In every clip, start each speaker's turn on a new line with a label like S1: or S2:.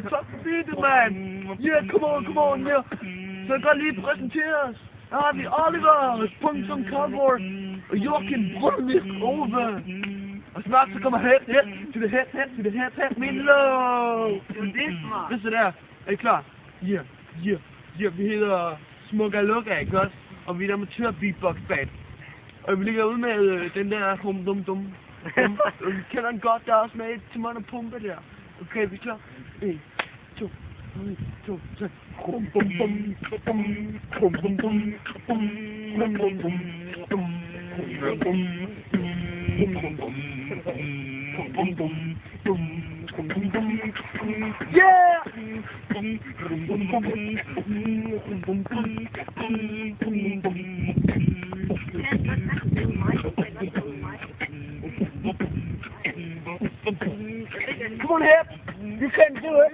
S1: tak for det, mand. Yeah, come on, yeah. Så jeg kan lige præsentere os. Her har vi Oliver, Punktum Cowboy, og Joachim Brunvik over. Og snart så kommer head to the head, min love. Hvis det er, er I klar? Yeah, vi hedder Smukka Lukka, ikke også? Og vi er amatør beatbox band. Og vi ligger ude med den der dum. Vi kender den godt, der er også med et Timon og Pumpe der. Okay, vi er klar? 1, 2, 3. Yeah! Come on, Hep! You can do it!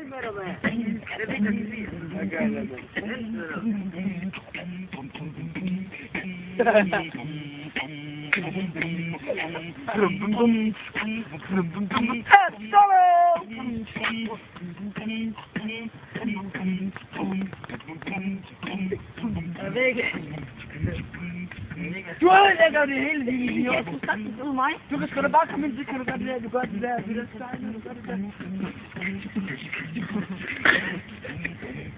S1: Du ødelægger det hele livet. Jeg skal snakke med mig. Du kan sgu da bare komme ind, så kan du gøre det der. Du gør det der. Du gør det der.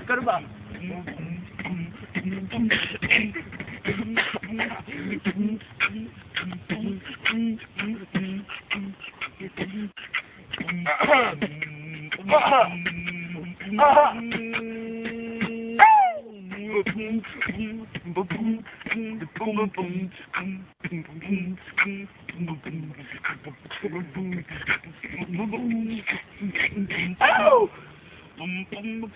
S1: Gør du bare. Au!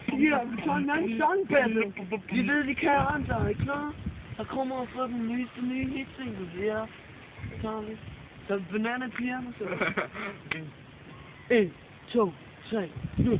S1: Ja, vi tager en anden sangballe. Vi ved, vi kan andre, ikke klar? Der kommer fra den nyeste nye hitsingle, ja. Så tager vi. Så banana piano, så. 1, 2, 3, nu.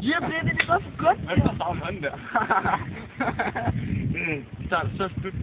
S1: Ja, det var for godt.
S2: Hvad er der så der? Så er det så stødt.